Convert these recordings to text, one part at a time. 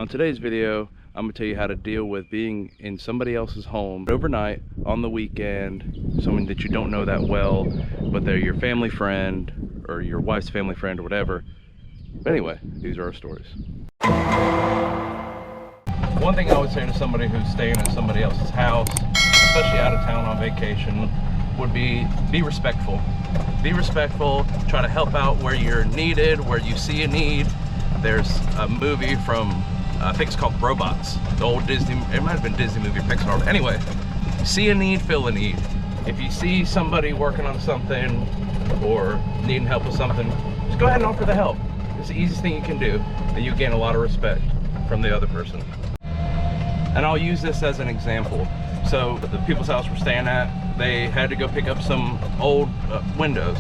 On today's video, I'm going to tell you how to deal with being in somebody else's home overnight on the weekend, someone that you don't know that well, but they're your family friend or your wife's family friend or whatever. But anyway, these are our stories. One thing I would say to somebody who's staying in somebody else's house, especially out of town on vacation, would be respectful. Be respectful, try to help out where you're needed, where you see a need. There's a movie from, I think it's called Robots, the old Disney, it might have been Disney movie or Pixar, but anyway, see a need, fill a need. If you see somebody working on something or needing help with something, just go ahead and offer the help. It's the easiest thing you can do, and you gain a lot of respect from the other person. And I'll use this as an example. So the people's house we're staying at, they had to go pick up some old windows.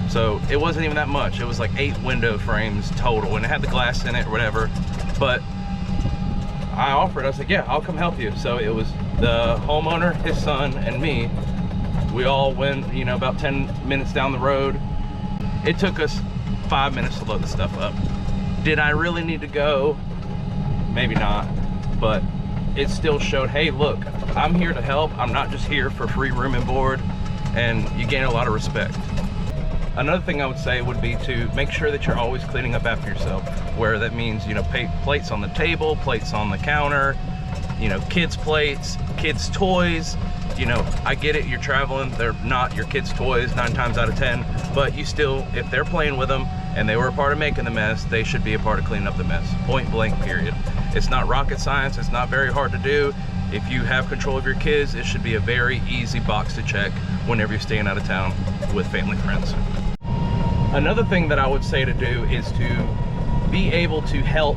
So it wasn't even that much. It was like 8 window frames total, and it had the glass in it or whatever. But I offered, I was like, yeah, I'll come help you. So it was the homeowner, his son, and me. We all went, you know, about 10 minutes down the road. It took us 5 minutes to load the stuff up. Did I really need to go? Maybe not, but it still showed, hey, look, I'm here to help. I'm not just here for free room and board, and you gain a lot of respect. Another thing I would say would be to make sure that you're always cleaning up after yourself, where that means, you know, plates on the table, plates on the counter, you know, kids' plates, kids' toys. You know, I get it, you're traveling, they're not your kids' toys 9 times out of 10, but you still, if they're playing with them and they were a part of making the mess, they should be a part of cleaning up the mess. Point blank, period. It's not rocket science, it's not very hard to do. If you have control of your kids, it should be a very easy box to check whenever you're staying out of town with family friends. Another thing that I would say to do is to be able to help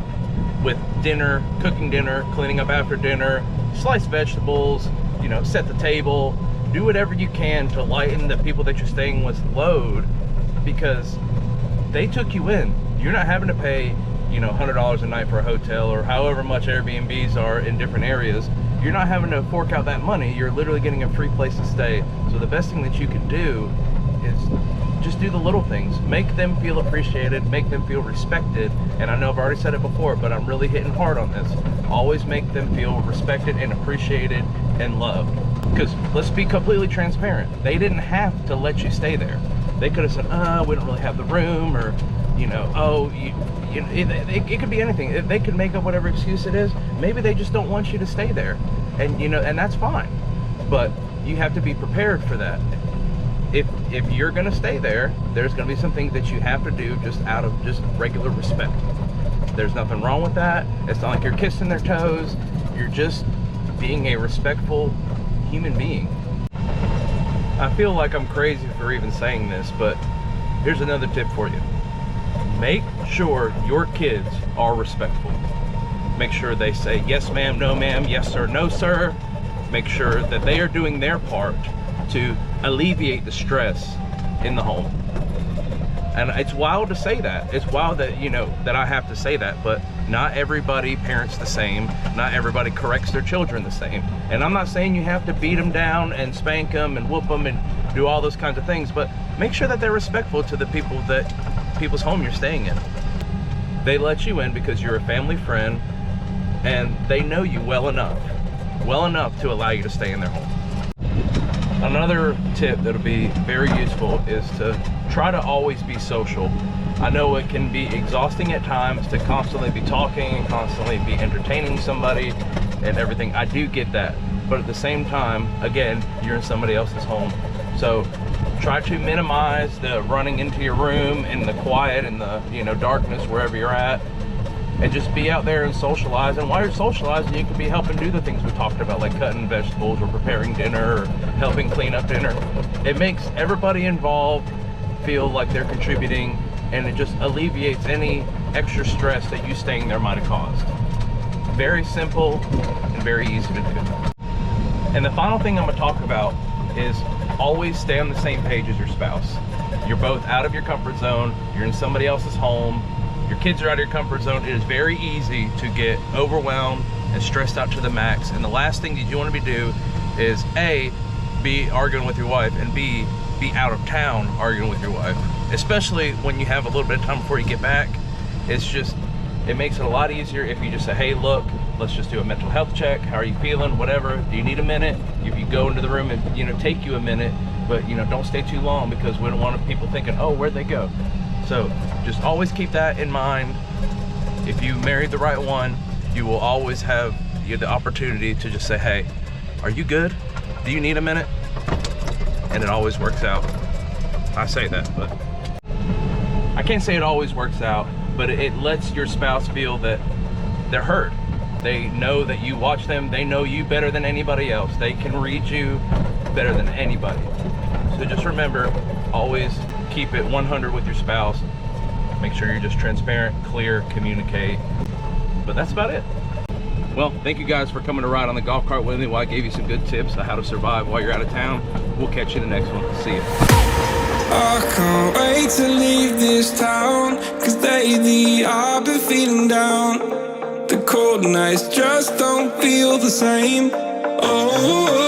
with dinner, cooking dinner, cleaning up after dinner, slice vegetables, you know, set the table, do whatever you can to lighten the people that you're staying with load, because they took you in. You're not having to pay, you know, $100 a night for a hotel or however much Airbnbs are in different areas. You're not having to fork out that money. You're literally getting a free place to stay. So the best thing that you can do is just do the little things. Make them feel appreciated, make them feel respected. And I know I've already said it before, but I'm really hitting hard on this. Always make them feel respected and appreciated and loved. Because let's be completely transparent. They didn't have to let you stay there. They could have said, we don't really have the room, or, you know, oh, it could be anything. They could make up whatever excuse it is. Maybe they just don't want you to stay there. And, you know, and that's fine. But you have to be prepared for that. If you're gonna stay there, there's gonna be some things that you have to do just out of just regular respect. There's nothing wrong with that. It's not like you're kissing their toes. You're just being a respectful human being. I feel like I'm crazy for even saying this, but here's another tip for you. Make sure your kids are respectful. Make sure they say yes ma'am, no ma'am, yes sir, no sir. Make sure that they are doing their part to alleviate the stress in the home. And it's wild to say that. It's wild that, you know, that I have to say that, but not everybody parents the same. Not everybody corrects their children the same. And I'm not saying you have to beat them down and spank them and whoop them and do all those kinds of things, but make sure that they're respectful to the people's home you're staying in. They let you in because you're a family friend and they know you well enough to allow you to stay in their home. Another tip that'll be very useful is to try to always be social. I know it can be exhausting at times to constantly be talking and constantly be entertaining somebody and everything. I do get that. But at the same time, again, you're in somebody else's home. So try to minimize the running into your room and the quiet and the, you know, darkness wherever you're at. And just be out there and socialize. And while you're socializing, you could be helping do the things we talked about, like cutting vegetables or preparing dinner or helping clean up dinner. It makes everybody involved feel like they're contributing, and it just alleviates any extra stress that you staying there might have caused. Very simple and very easy to do. And the final thing I'm going to talk about is always stay on the same page as your spouse. You're both out of your comfort zone. You're in somebody else's home. Your kids are out of your comfort zone. It is very easy to get overwhelmed and stressed out to the max. And the last thing that you want to do is A, be arguing with your wife, and B, be out of town arguing with your wife. Especially when you have a little bit of time before you get back. It's just, It makes it a lot easier if you just say, hey, look, let's just do a mental health check. How are you feeling? Whatever. Do you need a minute? If you go into the room and, you know, take you a minute, but, you know, don't stay too long, because we don't want people thinking, oh, where'd they go? So just always keep that in mind. If you married the right one, you will always have the opportunity to just say, hey, are you good? Do you need a minute? And it always works out. I say that, but I can't say it always works out, but it lets your spouse feel that they're heard. They know that you watch them. They know you better than anybody else. They can read you better than anybody. So just remember, always keep it 100 with your spouse. Make sure you're just transparent, clear, communicate. But that's about it. Well, thank you guys for coming to ride on the golf cart with me while I gave you some good tips on how to survive while you're out of town. We'll catch you in the next one. See ya. I can't wait to leave this town, 'cause lately I've been feeling down. The cold nights just don't feel the same. Oh,